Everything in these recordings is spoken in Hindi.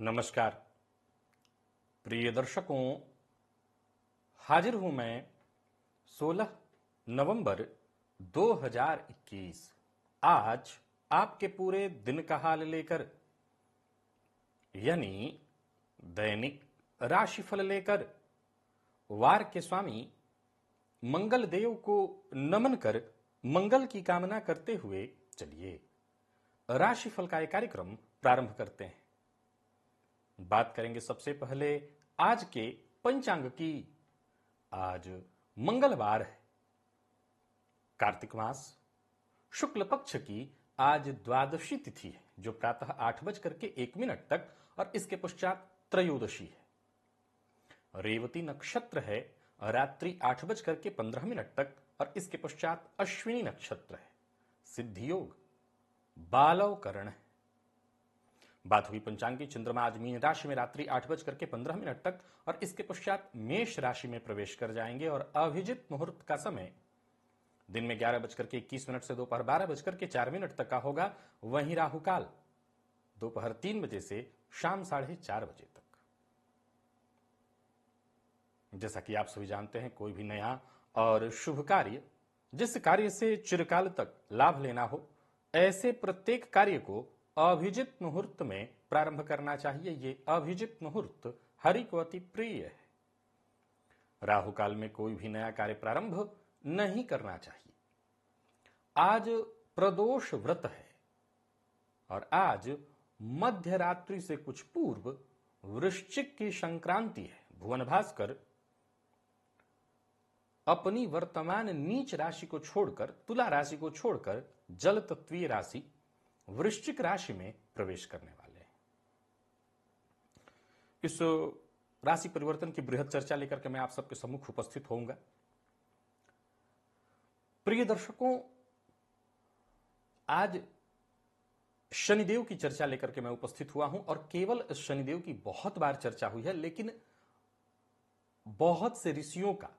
नमस्कार प्रिय दर्शकों, हाजिर हूं मैं 16 नवंबर 2021 आज आपके पूरे दिन का हाल लेकर, यानी दैनिक राशिफल लेकर वार के स्वामी मंगल देव को नमन कर मंगल की कामना करते हुए चलिए राशिफल का एक कार्यक्रम प्रारंभ करते हैं। बात करेंगे सबसे पहले आज के पंचांग की। आज मंगलवार है, कार्तिक मास शुक्ल पक्ष की आज द्वादशी तिथि है, जो प्रातः 8:01 तक और इसके पश्चात त्रयोदशी है। रेवती नक्षत्र है, रात्रि 8:15 तक और इसके पश्चात अश्विनी नक्षत्र है। सिद्धि योग बालव करण है। बात हुई पंचांग की। चंद्रमा आज मीन राशि में रात्रि 8:15 तक और इसके पश्चात मेष राशि में प्रवेश कर जाएंगे और अभिजित मुहूर्त का समय दिन में 11:21 से दोपहर 12:04 तक का होगा। वहीं राहु काल दोपहर 3 बजे से शाम 4:30 बजे तक। जैसा कि आप सभी जानते हैं, कोई भी नया और शुभ कार्य, जिस कार्य से चिरकाल तक लाभ लेना हो, ऐसे प्रत्येक कार्य को अभिजित मुहूर्त में प्रारंभ करना चाहिए। ये अभिजित मुहूर्त हरि को अति प्रिय है। राहु काल में कोई भी नया कार्य प्रारंभ नहीं करना चाहिए। आज प्रदोष व्रत है और आज मध्य रात्रि से कुछ पूर्व वृश्चिक की संक्रांति है। भुवन भास्कर अपनी वर्तमान नीच राशि को छोड़कर, तुला राशि को छोड़कर जल तत्वीय राशि वृश्चिक राशि में प्रवेश करने वाले हैं। इस राशि परिवर्तन की बृहद चर्चा लेकर के मैं आप सबके सम्मुख उपस्थित होऊंगा। प्रिय दर्शकों, आज शनिदेव की चर्चा लेकर के मैं उपस्थित हुआ हूं और केवल शनिदेव की बहुत बार चर्चा हुई है, लेकिन बहुत से ऋषियों का,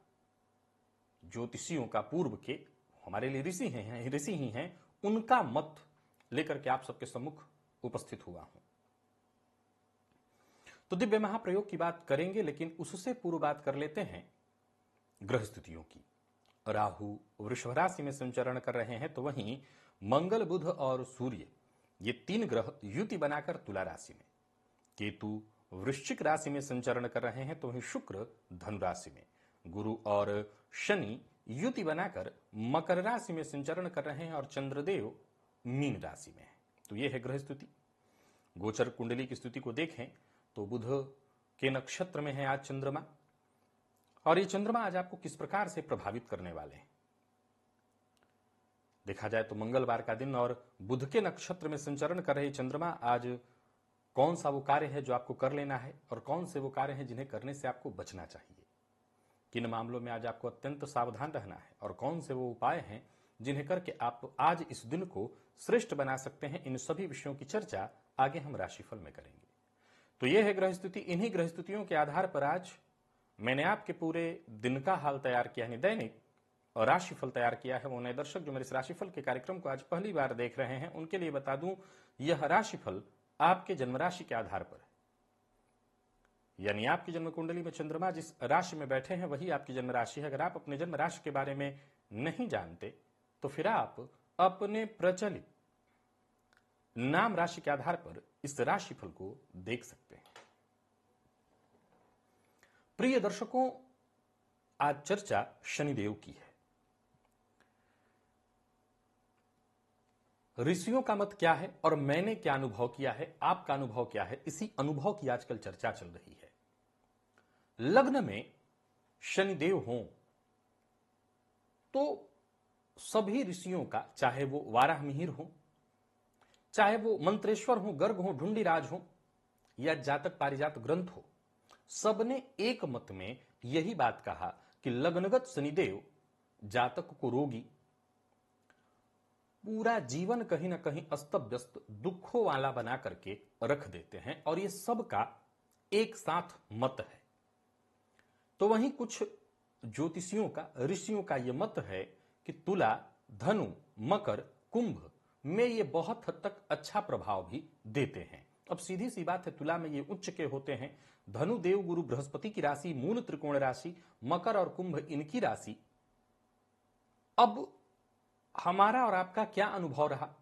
ज्योतिषियों का, पूर्व के हमारे लिए ऋषि ही हैं, उनका मत लेकर के आप सबके सम्मुख उपस्थित हुआ हूं। तो दिव्य महाप्रयोग की बात करेंगे, लेकिन उससे पूर्व बात कर लेते हैं ग्रह स्थितियों की। राहु वृषभ राशि में संचरण कर रहे हैं, तो वहीं मंगल, बुध और सूर्य, ये तीन ग्रह युति बनाकर तुला राशि में, केतु वृश्चिक राशि में संचरण कर रहे हैं, तो वहीं शुक्र धनु राशि में, गुरु और शनि युति बनाकर मकर राशि में संचरण कर रहे हैं और चंद्रदेव मीन राशि में है। तो यह है ग्रह स्थिति। गोचर कुंडली की स्थिति को देखें तो बुध के नक्षत्र में है आज चंद्रमा, और ये चंद्रमा आज आपको किस प्रकार से प्रभावित करने वाले हैं। देखा जाए तो मंगलवार का दिन और बुध के नक्षत्र में संचरण कर रहे चंद्रमा आज कौन सा वो कार्य है जो आपको कर लेना है और कौन से वो कार्य हैं जिन्हें करने से आपको बचना चाहिए, किन मामलों में आज आपको अत्यंत सावधान रहना है और कौन से वो उपाय हैं जिन्हें करके आप आज इस दिन को श्रेष्ठ बना सकते हैं। इन सभी विषयों की चर्चा आगे हम राशिफल में करेंगे। तो यह है ग्रह स्थिति। इन्हीं ग्रह स्थितियों के आधार पर आज मैंने आपके पूरे दिन का हाल तैयार किया है, दैनिक और राशिफल तैयार किया है। वो नए दर्शक जो मेरे इस राशिफल के कार्यक्रम को आज पहली बार देख रहे हैं, उनके लिए बता दूं, यह राशिफल आपके जन्म राशि के आधार पर है। यानी आपकी जन्म कुंडली में चंद्रमा जिस राशि में बैठे हैं वही आपकी जन्म राशि है। अगर आप अपने जन्म राशि के बारे में नहीं जानते तो फिर आप अपने प्रचलित नाम राशि के आधार पर इस राशिफल को देख सकते हैं। प्रिय दर्शकों, आज चर्चा शनिदेव की है। ऋषियों का मत क्या है और मैंने क्या अनुभव किया है, आपका अनुभव क्या है, इसी अनुभव की आजकल चर्चा चल रही है। लग्न में शनिदेव हों तो सभी ऋषियों का, चाहे वो वाराह मिहिर हो, चाहे वो मंत्रेश्वर हो, गर्ग हो, ढूंढीराज हो या जातक पारिजात ग्रंथ हो, सबने एक मत में यही बात कहा कि लग्नगत शनिदेव जातक को रोगी, पूरा जीवन कहीं ना कहीं अस्त व्यस्त दुखों वाला बना करके रख देते हैं, और ये सबका एक साथ मत है। तो वहीं कुछ ज्योतिषियों का, ऋषियों का यह मत है कि तुला, धनु, मकर, कुंभ में ये बहुत हद तक अच्छा प्रभाव भी देते हैं अब सीधी सी बात है, तुला में ये उच्च के होते हैं, धनु देव गुरु बृहस्पति की राशि, मूल त्रिकोण राशि, मकर और कुंभ इनकी राशि। अब हमारा और आपका क्या अनुभव रहा?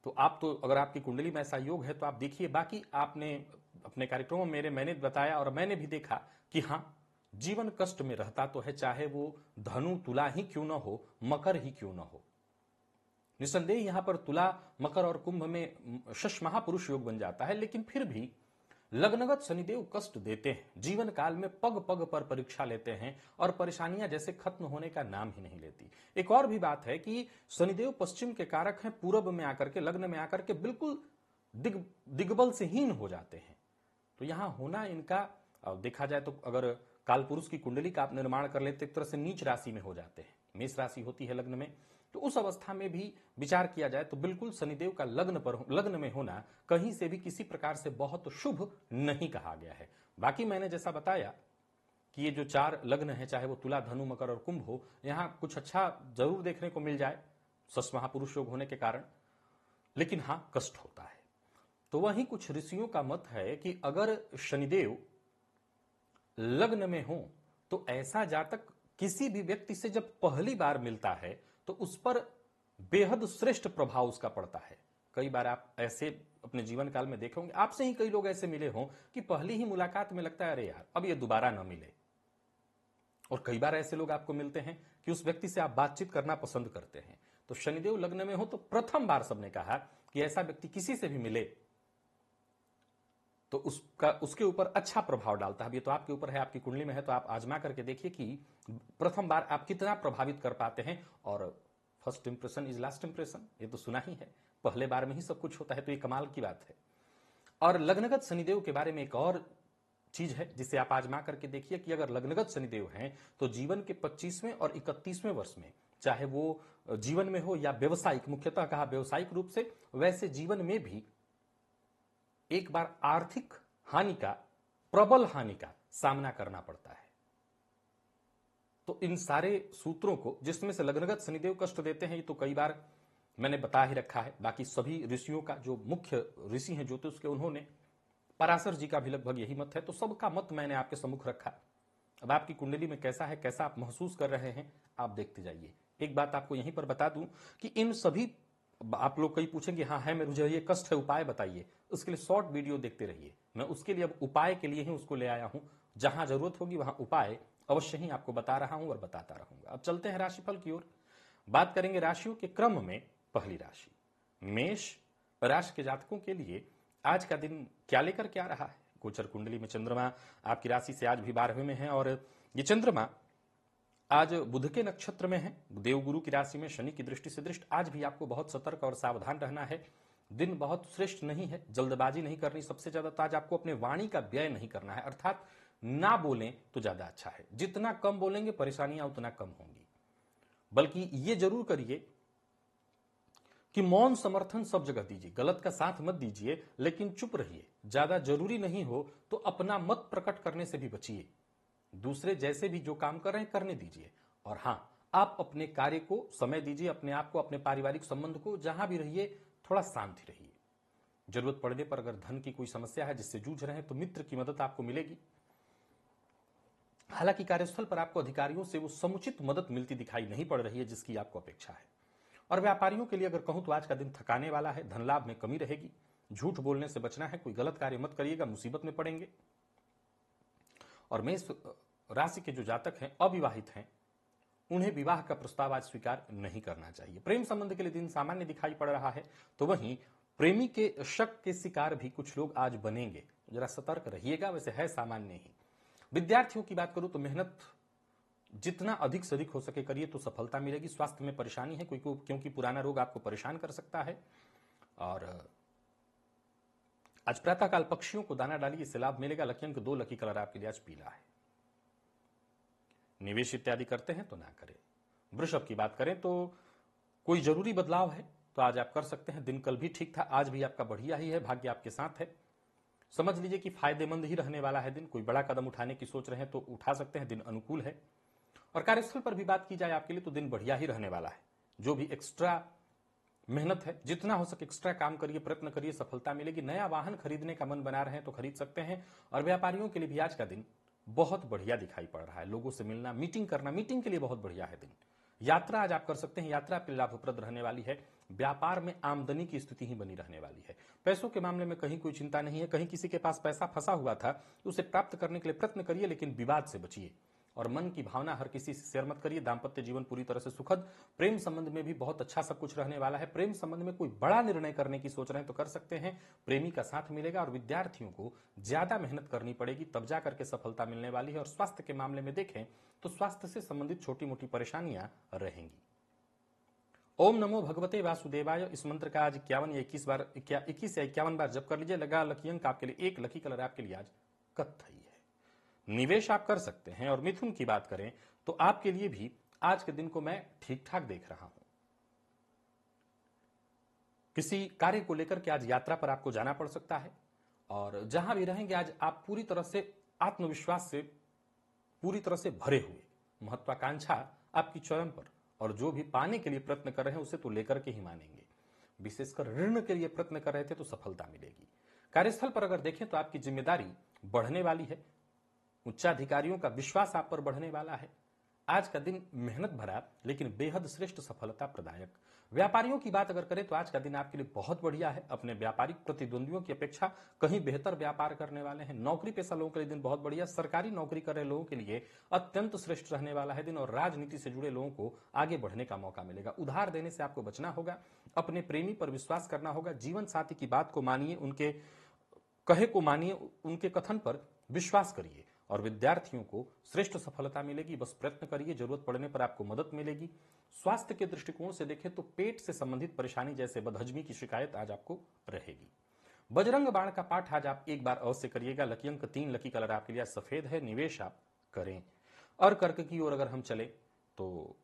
तो आप तो अगर आपकी कुंडली में ऐसा योग है तो आप देखिए, बाकी आपने अपने कार्यक्रमों में मैंने बताया और मैंने भी देखा कि हां, जीवन कष्ट में रहता तो है, चाहे वो धनु तुला ही क्यों ना हो, मकर ही क्यों ना हो। निसंदेह यहां पर तुला, मकर और कुंभ में शश महापुरुष योग बन जाता है, लेकिन फिर भी लग्नगत शनिदेव कष्ट देते हैं, जीवन काल में पग पग पर परीक्षा लेते हैं और परेशानियां जैसे खत्म होने का नाम ही नहीं लेती। एक और भी बात है कि शनिदेव पश्चिम के कारक हैं, पूरब में आकर के, लग्न में आकर के बिल्कुल दिग्बल से हीन हो जाते हैं। तो यहां होना इनका देखा जाए तो अगर काल पुरुष की कुंडली का आप निर्माण कर लेते, एक तरह से नीच राशि में हो जाते हैं, मेष राशि होती है लग्न में, तो उस अवस्था में भी विचार किया जाए तो बिल्कुल शनिदेव का लग्न में होना कहीं से भी किसी प्रकार से बहुत शुभ नहीं कहा गया है। बाकी मैंने जैसा बताया कि ये जो 4 लग्न है, चाहे वो तुला, धनु, मकर और कुंभ हो, यहां कुछ अच्छा जरूर देखने को मिल जाए शश महापुरुष योग होने के कारण, लेकिन हां, कष्ट होता है। तो वहीं कुछ ऋषियों का मत है कि अगर शनिदेव लग्न में हो तो ऐसा जातक किसी भी व्यक्ति से जब पहली बार मिलता है तो उस पर बेहद श्रेष्ठ प्रभाव उसका पड़ता है। कई बार आप ऐसे अपने जीवन काल में देखे होंगे, आपसे ही कई लोग ऐसे मिले हों कि पहली ही मुलाकात में लगता है अरे यार अब ये दोबारा ना मिले। और कई बार ऐसे लोग आपको मिलते हैं कि उस व्यक्ति से आप बातचीत करना पसंद करते हैं। तो शनिदेव लग्न में हो तो प्रथम बार सबने कहा कि ऐसा व्यक्ति किसी से भी मिले तो उसके ऊपर अच्छा प्रभाव डालता है। ये तो आपके ऊपर है, आपकी कुंडली में है, तो आप आजमा करके देखिए कि प्रथम बार आप कितना प्रभावित कर पाते हैं। और first impression is last impression, ये तो सुना ही है, पहले बार में ही सब कुछ होता है, तो ये कमाल की बात है। और लग्नगत शनिदेव के बारे में एक और चीज है जिसे आप आजमा करके देखिए कि अगर लग्नगत शनिदेव हैं तो जीवन के 25वें और 31वें वर्ष में, चाहे वो जीवन में हो या व्यवसायिक, मुख्यतः कहा व्यवसायिक रूप से, वैसे जीवन में भी एक बार आर्थिक हानि का, प्रबल हानि का सामना करना पड़ता है। तो इन सारे सूत्रों को, जिसमें से लग्नगत शनिदेव कष्ट देते हैं, ये तो कई बार मैंने बता ही रखा है। बाकी सभी ऋषियों का, जो मुख्य ऋषि हैं ज्योतिष के, उन्होंने, पराशर जी का भी लगभग यही मत है, तो सबका मत मैंने आपके सम्मुख रखा। अब आपकी कुंडली में कैसा है, कैसा आप महसूस कर रहे हैं, आप देखते जाइए। एक बात आपको यहीं पर बता दूं कि इन सभी, आप लोग कई पूछेंगे हाँ है, मुझे ये कष्ट है, उपाय बताइए। उसके लिए शॉर्ट वीडियो देखते रहिए, मैं उसके लिए अब उपाय के लिए ही उसको ले आया हूं। जहां जरूरत होगी वहां उपाय अवश्य ही आपको बता रहा हूं और बताता रहूंगा। अब चलते हैं राशिफल की ओर, बात करेंगे राशियों के क्रम में। पहली राशि मेष राशि के जातकों के लिए आज का दिन क्या लेकर क्या रहा है। गोचर कुंडली में चंद्रमा आपकी राशि से आज भी 12वें में है और ये चंद्रमा आज बुध के नक्षत्र में है, देवगुरु की राशि में, शनि की दृष्टि से दृष्ट। आज भी आपको बहुत सतर्क और सावधान रहना है। दिन बहुत श्रेष्ठ नहीं है, जल्दबाजी नहीं करनी। सबसे ज्यादा तो आज आपको अपने वाणी का व्यय नहीं करना है, अर्थात ना बोलें तो ज्यादा अच्छा है। जितना कम बोलेंगे परेशानियां उतना कम होंगी। बल्कि ये जरूर करिए कि मौन समर्थन सब जगह दीजिए, गलत का साथ मत दीजिए, लेकिन चुप रहिए। ज्यादा जरूरी नहीं हो तो अपना मत प्रकट करने से भी बचिए। दूसरे जैसे भी जो काम कर रहे हैं करने दीजिए। और हां, आप अपने कार्य को समय दीजिए, अपने आप को, अपने पारिवारिक संबंध को, जहां भी रहिए थोड़ा शांति रहिए। जरूरत पड़ने पर अगर धन की कोई समस्या है जिससे जूझ रहे हैं तो मित्र की मदद आपको मिलेगी। हालांकि कार्यस्थल पर आपको अधिकारियों से वो समुचित मदद मिलती दिखाई नहीं पड़ रही है जिसकी आपको अपेक्षा है। और व्यापारियों के लिए अगर कहूं तो आज का दिन थकाने वाला है, धन लाभ में कमी रहेगी। झूठ बोलने से बचना है, कोई गलत कार्य मत करिएगा, मुसीबत में पड़ेंगे। और मेष राशि के जो जातक हैं, अविवाहित हैं, उन्हें विवाह का प्रस्ताव आज स्वीकार नहीं करना चाहिए। प्रेम संबंध के लिए दिन सामान्य दिखाई पड़ रहा है, तो वहीं प्रेमी के शक के शिकार भी कुछ लोग आज बनेंगे, जरा सतर्क रहिएगा। वैसे है सामान्य ही। विद्यार्थियों की बात करूं तो मेहनत जितना अधिक से अधिक हो सके करिए तो सफलता मिलेगी। स्वास्थ्य में परेशानी है क्योंकि पुराना रोग आपको परेशान कर सकता है। और आज प्रातःकाल पक्षियों को दाना डालिए, इससे लाभ मिलेगा। लकी अंक 2, लकी कलर आपके लिए आज पीला है। निवेश इत्यादि करते हैं तो ना करें। वृषभ की बात करें तो कोई जरूरी बदलाव है तो आज आप कर सकते हैं। दिन कल भी ठीक था, आज भी आपका बढ़िया ही है, भाग्य आपके साथ है। समझ लीजिए कि फायदेमंद ही रहने वाला है दिन। कोई बड़ा कदम उठाने की सोच रहे हैं तो उठा सकते हैं, दिन अनुकूल है। और कार्यस्थल पर भी बात की जाए आपके लिए तो दिन बढ़िया ही रहने वाला है। जो भी एक्स्ट्रा मेहनत है, जितना हो सके एक्स्ट्रा काम करिए, प्रयत्न करिए, सफलता मिलेगी। नया वाहन खरीदने का मन बना रहे हैं तो खरीद सकते हैं। और व्यापारियों के लिए भी आज का दिन बहुत बढ़िया दिखाई पड़ रहा है। लोगों से मिलना, मीटिंग करना, मीटिंग के लिए बहुत बढ़िया है दिन। यात्रा आज आप कर सकते हैं, यात्रा आपके लाभप्रद रहने वाली है। व्यापार में आमदनी की स्थिति ही बनी रहने वाली है। पैसों के मामले में कहीं कोई चिंता नहीं है। कहीं किसी के पास पैसा फंसा हुआ था तो उसे प्राप्त करने के लिए प्रयत्न करिए, लेकिन विवाद से बचिए और मन की भावना हर किसी से शेयर मत करिए। दाम्पत्य जीवन पूरी तरह से सुखद। प्रेम संबंध में भी बहुत अच्छा सब कुछ रहने वाला है। प्रेम संबंध में कोई बड़ा निर्णय करने की सोच रहे हैं तो कर सकते हैं, प्रेमी का साथ मिलेगा। और विद्यार्थियों को ज्यादा मेहनत करनी पड़ेगी, तब जाकर के सफलता मिलने वाली है। और स्वास्थ्य के मामले में देखें तो स्वास्थ्य से संबंधित छोटी मोटी परेशानियां रहेंगी। ओम नमो भगवते वासुदेवाय, इस मंत्र का आज 51 या 21 बार 21 या 51 बार जप कर लीजिए। लगा लकी अंक आपके लिए 1, लकी कलर आपके लिए आज कत्थई है। निवेश आप कर सकते हैं। और मिथुन की बात करें तो आपके लिए भी आज के दिन को मैं ठीक ठाक देख रहा हूं। किसी कार्य को लेकर के आज यात्रा पर आपको जाना पड़ सकता है और जहां भी रहेंगे आज आप पूरी तरह से आत्मविश्वास से पूरी तरह से भरे हुए, महत्वाकांक्षा आपकी चरम पर। और जो भी पाने के लिए प्रयत्न कर रहे हैं उसे तो लेकर के ही मानेंगे। विशेषकर ऋण के लिए प्रयत्न कर रहे थे तो सफलता मिलेगी। कार्यस्थल पर अगर देखें तो आपकी जिम्मेदारी बढ़ने वाली है। उच्चाधिकारियों का विश्वास आप पर बढ़ने वाला है। आज का दिन मेहनत भरा लेकिन बेहद श्रेष्ठ सफलता प्रदायक। व्यापारियों की बात अगर करें तो आज का दिन आपके लिए बहुत बढ़िया है। अपने व्यापारिक प्रतिद्वंदियों की अपेक्षा कहीं बेहतर व्यापार करने वाले हैं। नौकरी पेशा लोगों के लिए दिन बहुत बढ़िया। सरकारी नौकरी कर रहे लोगों के लिए अत्यंत श्रेष्ठ रहने वाला है दिन। और राजनीति से जुड़े लोगों को आगे बढ़ने का मौका मिलेगा। उधार देने से आपको बचना होगा। अपने प्रेमी पर विश्वास करना होगा। जीवन साथी की बात को मानिए, उनके कहे को मानिए, उनके कथन पर विश्वास करिए। और विद्यार्थियों को श्रेष्ठ सफलता मिलेगी। बस प्रयत्न करिए, जरूरत पड़ने पर आपको मदद मिलेगी। स्वास्थ्य के दृष्टिकोण से देखें तो पेट से संबंधित परेशानी जैसे बदहजमी की शिकायत आज आपको रहेगी। बजरंग बाण का पाठ आज आप एक बार अवश्य करिएगा। लकी अंक 3, लकी कलर आपके लिए सफेद है। निवेश आप करें। और कर्क की ओर अगर हम चले तो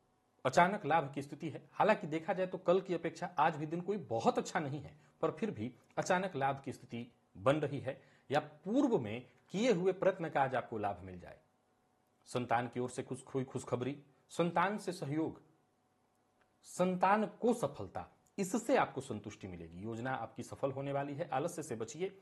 अचानक लाभ की स्थिति है। हालांकि देखा जाए तो कल की अपेक्षा आज भी दिन कोई बहुत अच्छा नहीं है, पर फिर भी अचानक लाभ की स्थिति बन रही है। या पूर्व में किए हुए प्रयत्न का आज आपको लाभ मिल जाए। संतान की ओर से कोई खुशखबरी, संतान से सहयोग, संतान को सफलता, इससे आपको संतुष्टि मिलेगी। योजना आपकी सफल होने वाली है। आलस्य से बचिए,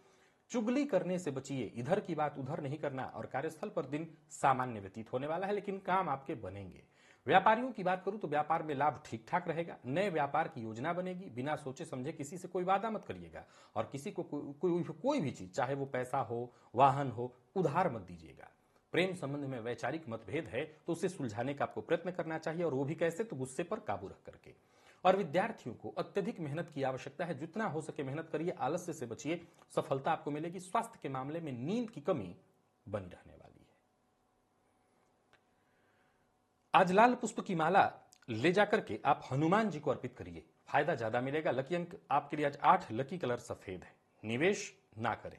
चुगली करने से बचिए, इधर की बात उधर नहीं करना। और कार्यस्थल पर दिन सामान्य व्यतीत होने वाला है लेकिन काम आपके बनेंगे। व्यापारियों की बात करूं तो व्यापार में लाभ ठीक ठाक रहेगा। नए व्यापार की योजना बनेगी। बिना सोचे समझे किसी से कोई वादा मत करिएगा। और किसी को कोई भी चीज, चाहे वो पैसा हो, वाहन हो, उधार मत दीजिएगा। प्रेम संबंध में वैचारिक मतभेद है तो उसे सुलझाने का आपको प्रयत्न करना चाहिए। और वो भी कैसे, तो गुस्से पर काबू रख करके। और विद्यार्थियों को अत्यधिक मेहनत की आवश्यकता है। जितना हो सके मेहनत करिए, आलस्य से बचिए, सफलता आपको मिलेगी। स्वास्थ्य के मामले में नींद की कमी बनी रहने वाली है। आज लाल पुष्प की माला ले जाकर के आप हनुमान जी को अर्पित करिए, फायदा ज्यादा मिलेगा। लकी अंक आपके लिए आज 8, लकी कलर सफेद है। निवेश ना करें।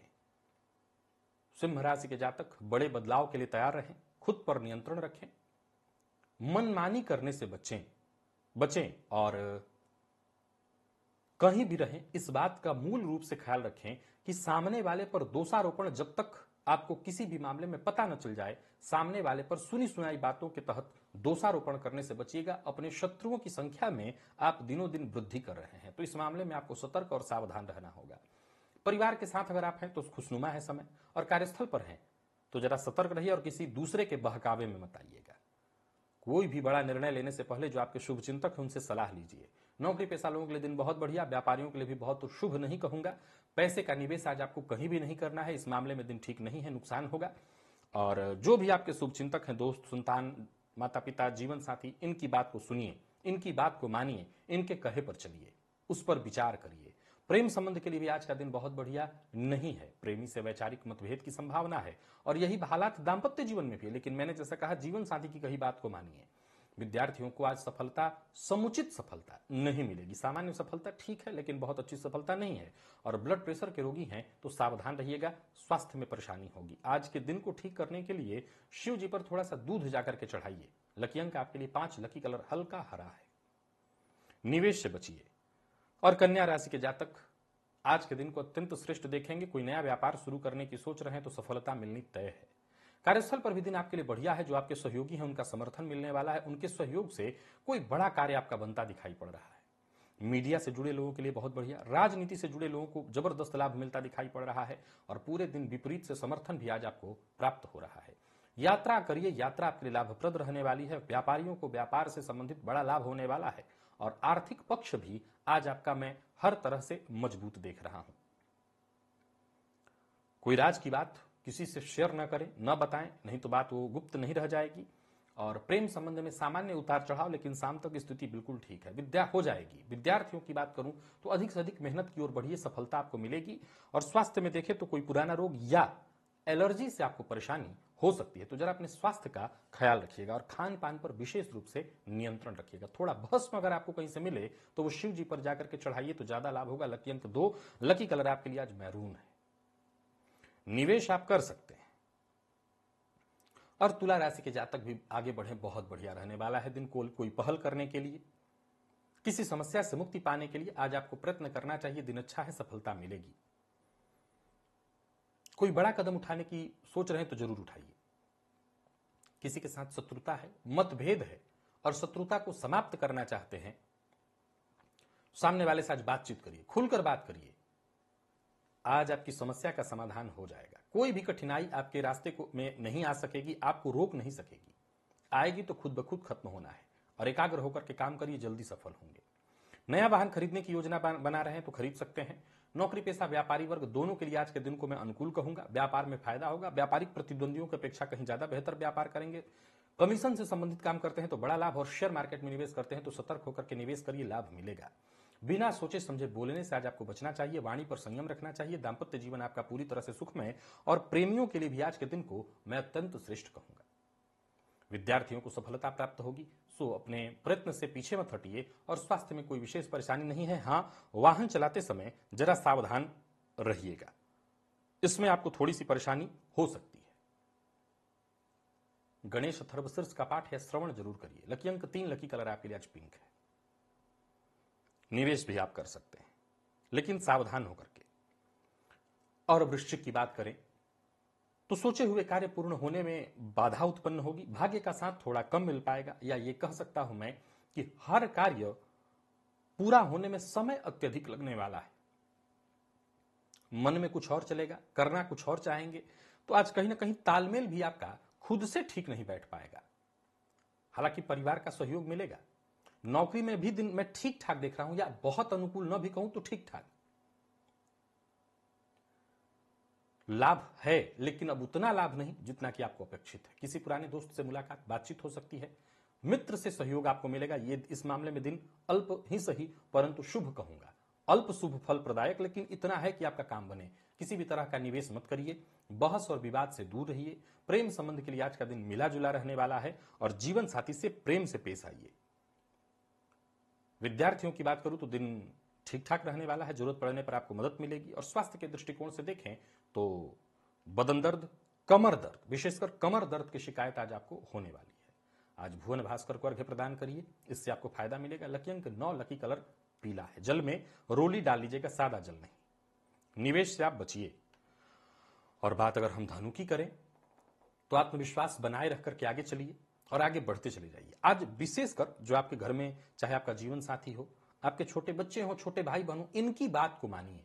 सिंह राशि के जातक बड़े बदलाव के लिए तैयार रहें। खुद पर नियंत्रण रखें। मनमानी करने से बचें और कहीं भी रहें इस बात का मूल रूप से ख्याल रखें कि सामने वाले पर दोषारोपण जब तक आपको किसी भी मामले में पता न चल जाए, सामने वाले पर सुनी सुनाई बातों के तहत दोषारोपण करने से बचिएगा। अपने शत्रुओं की संख्या में आप दिनों दिन वृद्धि कर रहे हैं तो इस मामले में आपको सतर्क और सावधान रहना होगा। परिवार के साथ अगर आप हैं तो खुशनुमा है समय। और कार्यस्थल पर हैं तो जरा सतर्क रहिए और किसी दूसरे के बहकावे में मत आइएगा। कोई भी बड़ा निर्णय लेने से पहले जो आपके शुभ चिंतक हैं उनसे सलाह लीजिए। नौकरी पेशा लोगों के लिए दिन बहुत बढ़िया। व्यापारियों के लिए भी बहुत तो शुभ नहीं कहूंगा। पैसे का निवेश आज आपको कहीं भी नहीं करना है। इस मामले में दिन ठीक नहीं है, नुकसान होगा। और जो भी आपके शुभ चिंतक हैं, दोस्त, संतान, माता पिता, जीवन साथी, इनकी बात को सुनिए, इनकी बात को मानिए, इनके कहे पर चलिए, उस पर विचार करिए। प्रेम संबंध के लिए भी आज का दिन बहुत बढ़िया नहीं है। प्रेमी से वैचारिक मतभेद की संभावना है और यही हालात दाम्पत्य जीवन में भी है। लेकिन मैंने जैसा कहा, जीवन साथी की कही बात को मानिए। विद्यार्थियों को आज सफलता, समुचित सफलता नहीं मिलेगी। सामान्य सफलता ठीक है लेकिन बहुत अच्छी सफलता नहीं है। और ब्लड प्रेशर के रोगी हैं तो सावधान रहिएगा, स्वास्थ्य में परेशानी होगी। आज के दिन को ठीक करने के लिए शिव जी पर थोड़ा सा दूध जाकर के चढ़ाइए। लकी अंक आपके लिए 5, लकी कलर हल्का हरा है। निवेश से बचिए। और कन्या राशि के जातक आज के दिन को अत्यंत श्रेष्ठ देखेंगे। कोई नया व्यापार शुरू करने की सोच रहे हैं तो सफलता मिलनी तय है। कार्यस्थल पर भी दिन आपके लिए बढ़िया है। जो आपके सहयोगी हैं उनका समर्थन मिलने वाला है। उनके सहयोग से कोई बड़ा कार्य आपका बनता दिखाई पड़ रहा है। मीडिया से जुड़े लोगों के लिए बहुत बढ़िया, राजनीति से जुड़े लोगों को जबरदस्त लाभ मिलता दिखाई पड़ रहा है और पूरे दिन विपरीत से समर्थन भी आज आपको प्राप्त हो रहा है। यात्रा करिए, यात्रा आपके लिए लाभप्रद रहने वाली है। व्यापारियों को व्यापार से संबंधित बड़ा लाभ होने वाला है और आर्थिक पक्ष भी आज आपका मैं हर तरह से मजबूत देख रहा हूं। कोई राज की बात किसी से शेयर न करें, न बताएं, नहीं तो बात वो गुप्त नहीं रह जाएगी। और प्रेम संबंध में सामान्य उतार चढ़ाव, लेकिन शाम तक स्थिति बिल्कुल ठीक है, विद्या हो जाएगी। विद्यार्थियों की बात करूं तो अधिक से अधिक मेहनत की ओर बढ़िए, सफलता आपको मिलेगी। और स्वास्थ्य में देखें तो कोई पुराना रोग या एलर्जी से आपको परेशानी हो सकती है, तो जरा अपने स्वास्थ्य का ख्याल रखिएगा और खान पान पर विशेष रूप से नियंत्रण रखिएगा। थोड़ा भस्म अगर आपको कहीं से मिले तो वो शिव जी पर जाकर के चढ़ाइए तो ज्यादा लाभ होगा। लकी अंक 2, लकी कलर आपके लिए आज मैरून है। निवेश आप कर सकते हैं और तुला राशि के जातक भी आगे बढ़े, बहुत बढ़िया रहने वाला है दिन। कोई पहल करने के लिए, किसी समस्या से मुक्ति पाने के लिए आज आपको प्रयत्न करना चाहिए। दिन अच्छा है, सफलता मिलेगी। कोई बड़ा कदम उठाने की सोच रहे हैं तो जरूर उठाइए। किसी के साथ शत्रुता है, मतभेद है और शत्रुता को समाप्त करना चाहते हैं, सामने वाले से आज बातचीत करिए, खुलकर बात करिए। आज आपकी समस्या का समाधान हो जाएगा। कोई भी कठिनाई आपके रास्ते को में नहीं आ सकेगी, आपको रोक नहीं सकेगी। आएगी तो खुद ब खुद खत्म होना है और एकाग्र होकर के काम करिए, जल्दी सफल होंगे। नया वाहन खरीदने की योजना बना रहे हैं तो खरीद सकते हैं। नौकरी पेशा व्यापारी वर्ग दोनों के लिए आज के दिन को मैं अनुकूल कहूंगा। व्यापार में फायदा होगा। व्यापारिक प्रतिद्वंदियों की अपेक्षा कहीं ज्यादा बेहतर व्यापार करेंगे। कमीशन से संबंधित काम करते हैं तो बड़ा लाभ, और शेयर मार्केट में निवेश करते हैं तो सतर्क होकर के निवेश करिए, लाभ मिलेगा। बिना सोचे समझे बोलने से आज आपको बचना चाहिए। वाणी पर संयम रखना चाहिए। दांपत्य जीवन आपका पूरी तरह से सुखमय और प्रेमियों के लिए भी आज के दिन को मैं अत्यंत श्रेष्ठ कहूंगा। विद्यार्थियों को सफलता प्राप्त होगी, सो अपने प्रयत्न से पीछे मत हटिए। और स्वास्थ्य में कोई विशेष परेशानी नहीं है। हां, वाहन चलाते समय जरा सावधान रहिएगा, इसमें आपको थोड़ी सी परेशानी हो सकती है। गणेश अथर्वशीर्ष का पाठ या श्रवण जरूर करिए। लकी अंक 3, लकी कलर आपके लिए आज पिंक है। निवेश भी आप कर सकते हैं, लेकिन सावधान होकर के। और वृश्चिक की बात करें तो सोचे हुए कार्य पूर्ण होने में बाधा उत्पन्न होगी। भाग्य का साथ थोड़ा कम मिल पाएगा, या ये कह सकता हूं मैं कि हर कार्य पूरा होने में समय अत्यधिक लगने वाला है। मन में कुछ और चलेगा, करना कुछ और चाहेंगे, तो आज कहीं ना कहीं तालमेल भी आपका खुद से ठीक नहीं बैठ पाएगा। हालांकि परिवार का सहयोग मिलेगा। नौकरी में भी दिन मैं ठीक ठाक देख रहा हूं, या बहुत अनुकूल न भी कहूं तो ठीक ठाक लाभ है, लेकिन अब उतना लाभ नहीं जितना कि आपको अपेक्षित है। किसी पुराने दोस्त से मुलाकात, बातचीत हो सकती है। मित्र से सहयोग आपको मिलेगा। ये इस मामले में दिन अल्प ही सही परंतु शुभ कहूंगा। अल्प शुभ फल प्रदायक, लेकिन इतना है कि आपका काम बने। किसी भी तरह का निवेश मत करिए। बहस और विवाद से दूर रहिए। प्रेम संबंध के लिए आज का दिन मिला जुला रहने वाला है और जीवन साथी से प्रेम से पेश आइए। विद्यार्थियों की बात करूं तो दिन ठीक ठाक रहने वाला है। जरूरत पड़ने पर आपको मदद मिलेगी। और स्वास्थ्य के दृष्टिकोण से देखें तो बदन दर्द, कमर दर्द, विशेषकर कमर दर्द की शिकायत आज आपको होने वाली है। आज भुवन भास्कर को अर्घ्य प्रदान करिए, इससे आपको फायदा मिलेगा। लकी अंक 9, लकी कलर पीला है। जल में रोली डाल लीजिएगा, सादा जल नहीं। निवेश से आप बचिए। और बात अगर हम धनु की करें तो आत्मविश्वास बनाए रख करके आगे चलिए और आगे बढ़ते चले जाइए। आज विशेषकर जो आपके घर में, चाहे आपका जीवन साथी हो, आपके छोटे बच्चे हो, छोटे भाई बहन हो, इनकी बात को मानिए।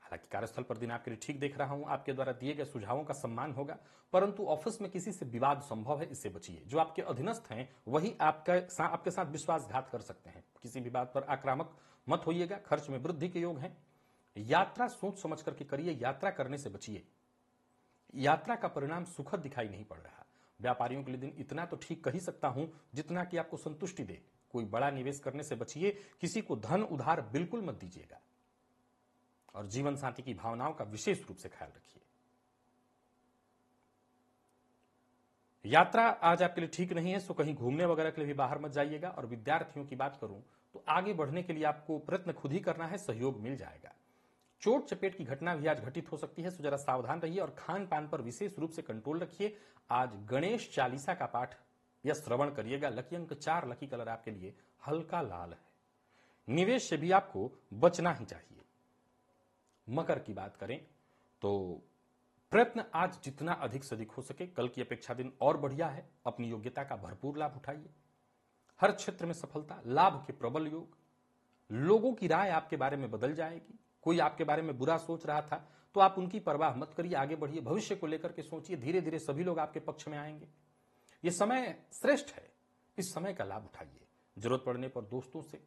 हालांकि कार्यस्थल पर दिन आपके लिए ठीक देख रहा हूं। आपके द्वारा दिए गए सुझावों का सम्मान होगा, परंतु ऑफिस में किसी से विवाद संभव है, इससे बचिए। जो आपके अधीनस्थ हैं वही आपके साथ विश्वासघात कर सकते हैं। किसी भी बात पर आक्रामक मत होइएगा। खर्च में वृद्धि के योग हैं। यात्रा सोच समझ करके करिए, यात्रा करने से बचिए। यात्रा का परिणाम सुखद दिखाई नहीं पड़ रहा। व्यापारियों के लिए दिन इतना तो ठीक कह ही सकता हूं जितना कि आपको संतुष्टि दे। कोई बड़ा निवेश करने से बचिए। किसी को धन उधार बिल्कुल मत दीजिएगा और जीवन साथी की भावनाओं का विशेष रूप से ख्याल रखिए। यात्रा आज आपके लिए ठीक नहीं है, सो कहीं घूमने वगैरह के लिए भी बाहर मत जाइएगा। और विद्यार्थियों की बात करूं तो आगे बढ़ने के लिए आपको प्रयत्न खुद ही करना है, सहयोग मिल जाएगा। चोट चपेट की घटना भी आज घटित हो सकती है, सो जरा सावधान रहिए और खान पान पर विशेष रूप से कंट्रोल रखिए। आज गणेश चालीसा का पाठ या श्रवण करिएगा। लकी अंक 4, लकी कलर आपके लिए हल्का लाल है। निवेश से भी आपको बचना ही चाहिए। मकर की बात करें तो प्रयत्न आज जितना अधिक से अधिक हो सके, कल की अपेक्षा दिन और बढ़िया है। अपनी योग्यता का भरपूर लाभ उठाइए। हर क्षेत्र में सफलता, लाभ के प्रबल योग। लोगों की राय आपके बारे में बदल जाएगी। कोई आपके बारे में बुरा सोच रहा था तो आप उनकी परवाह मत करिए, आगे बढ़िए, भविष्य को लेकर के सोचिए। धीरे धीरे सभी लोग आपके पक्ष में आएंगे। यह समय श्रेष्ठ है, इस समय का लाभ उठाइए। जरूरत पड़ने पर दोस्तों से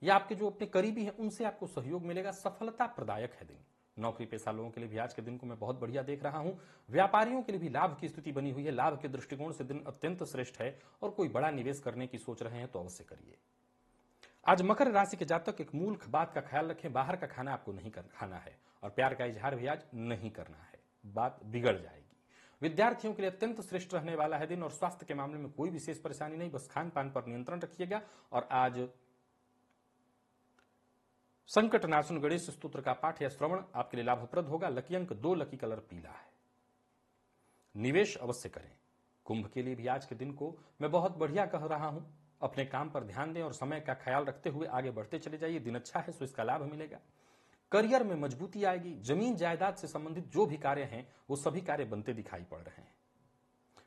या आपके जो अपने करीबी हैं उनसे आपको सहयोग मिलेगा। सफलता प्रदायक है दिन। नौकरी पेशा लोगों के लिए भी आज के दिन को मैं बहुत बढ़िया देख रहा हूं। व्यापारियों के लिए भी लाभ की स्थिति बनी हुई है। लाभ के दृष्टिकोण से दिन अत्यंत श्रेष्ठ है और कोई बड़ा निवेश करने की सोच रहे हैं तो अवश्य करिए। आज मकर राशि के जातक एक मूल बात का ख्याल रखें, बाहर का खाना आपको नहीं खाना है और प्यार का इजहार भी आज नहीं करना है, बात बिगड़ जाएगी। विद्यार्थियों के लिए अत्यंत श्रेष्ठ रहने वाला है दिन और स्वास्थ्य के मामले में कोई विशेष परेशानी नहीं, बस खान पान पर नियंत्रण रखिएगा। और आज संकटनाशन गणेश स्तोत्र का पाठ या श्रवण आपके लिए लाभप्रद होगा। लकी अंक 2, लकी कलर पीला है। निवेश अवश्य करें। कुंभ के लिए भी आज के दिन को मैं बहुत बढ़िया कह रहा हूं। अपने काम पर ध्यान दें और समय का ख्याल रखते हुए आगे बढ़ते चले जाइए। दिन अच्छा है, सो इसका लाभ मिलेगा। करियर में मजबूती आएगी। जमीन जायदाद से संबंधित जो भी कार्य हैं वो सभी कार्य बनते दिखाई पड़ रहे हैं।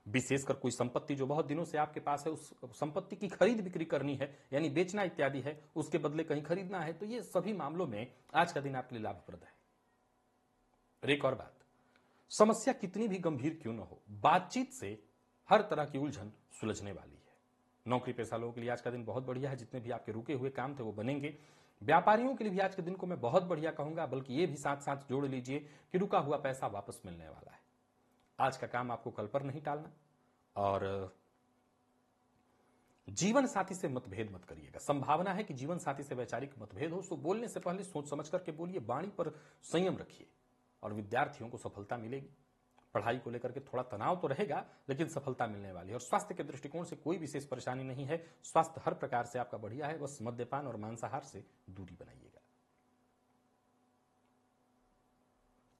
विशेषकर कोई संपत्ति जो बहुत दिनों से आपके पास है, उस संपत्ति की खरीद बिक्री करनी है, यानी बेचना इत्यादि है, उसके बदले कहीं खरीदना है, तो ये सभी मामलों में आज का दिन आपके लिए लाभप्रद है। एक और बात, समस्या कितनी भी गंभीर क्यों न हो, बातचीत से हर तरह की उलझन सुलझने वाली है। नौकरी पेशा लोगों के लिए आज का दिन बहुत बढ़िया है। जितने भी आपके रुके हुए काम थे वो बनेंगे। व्यापारियों के लिए भी आज के दिन को मैं बहुत बढ़िया कहूंगा, बल्कि ये भी साथ साथ जोड़ लीजिए कि रुका हुआ पैसा वापस मिलने वाला है। आज का काम आपको कल पर नहीं टालना और जीवन साथी से मतभेद मत करिएगा। संभावना है कि जीवन साथी से वैचारिक मतभेद हो, सो बोलने से पहले सोच समझ करके बोलिए। वाणी पर संयम रखिए और विद्यार्थियों को सफलता मिलेगी। पढ़ाई को लेकर के थोड़ा तनाव तो रहेगा, लेकिन सफलता मिलने वाली है। और स्वास्थ्य के दृष्टिकोण से कोई विशेष परेशानी नहीं है। स्वास्थ्य हर प्रकार से आपका बढ़िया है, बस मद्यपान और मांसाहार से दूरी बनाइएगा।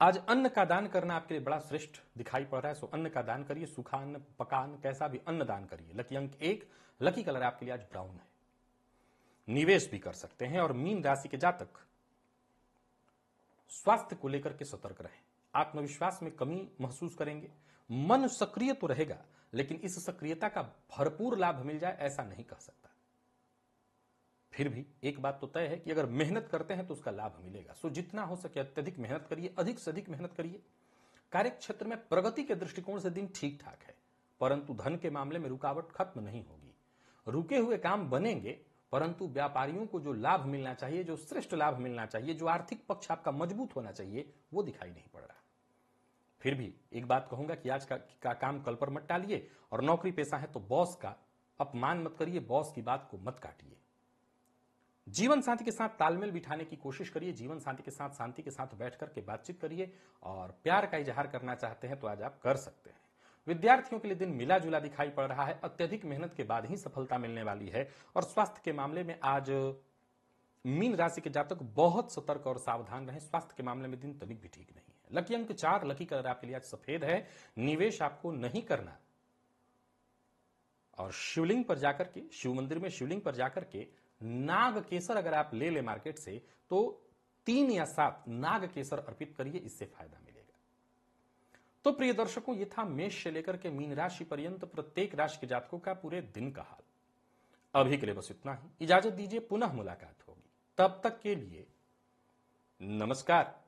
आज अन्न का दान करना आपके लिए बड़ा श्रेष्ठ दिखाई पड़ रहा है, सो अन्न का दान करिए। सूखा अन्न, पका अन्न, कैसा भी अन्न दान करिए। लकी अंक 1, लकी कलर आपके लिए आज ब्राउन है। निवेश भी कर सकते हैं। और मीन राशि के जातक स्वास्थ्य को लेकर के सतर्क रहें। आत्मविश्वास में कमी महसूस करेंगे। मन सक्रिय तो रहेगा, लेकिन इस सक्रियता का भरपूर लाभ मिल जाए ऐसा नहीं कह सकता। फिर भी एक बात तो तय है कि अगर मेहनत करते हैं तो उसका लाभ मिलेगा। सो जितना हो सके अत्यधिक मेहनत करिए, अधिक से अधिक मेहनत करिए। कार्य क्षेत्र में प्रगति के दृष्टिकोण से दिन ठीक ठाक है, परंतु धन के मामले में रुकावट खत्म नहीं होगी। रुके हुए काम बनेंगे, परंतु व्यापारियों को जो लाभ मिलना चाहिए, जो श्रेष्ठ लाभ मिलना चाहिए, जो आर्थिक पक्ष आपका मजबूत होना चाहिए, वो दिखाई नहीं पड़ रहा। फिर भी एक बात कहूंगा कि आज का काम कल पर मत टालिए। और नौकरी पेशा है तो बॉस का अपमान मत करिए, बॉस की बात को मत काटिए। जीवन साथी के साथ तालमेल बिठाने की कोशिश करिए। जीवन साथी के साथ शांति के साथ बैठ करके बातचीत करिए। और प्यार का इजहार करना चाहते हैं तो आज आप कर सकते हैं। विद्यार्थियों के लिए दिन मिला जुला दिखाई पड़ रहा है। अत्यधिक मेहनत के बाद ही सफलता मिलने वाली है। और स्वास्थ्य के मामले में आज मीन राशि के जातक बहुत सतर्क और सावधान रहें। स्वास्थ्य के मामले में दिन तनिक भी ठीक नहीं है। लकी अंक 4, लकी कलर आपके लिए आज सफेद है। निवेश आपको नहीं करना। और शिवलिंग पर जाकर के, शिव मंदिर में शिवलिंग पर जाकर के नाग केसर अगर आप ले मार्केट से, तो 3 या 7 नाग केसर अर्पित करिए, इससे फायदा मिलेगा। तो प्रिय दर्शकों, ये था मेष से लेकर के मीन राशि पर्यंत प्रत्येक राशि के जातकों का पूरे दिन का हाल। अभी के लिए बस इतना ही। इजाजत दीजिए, पुनः मुलाकात होगी। तब तक के लिए नमस्कार।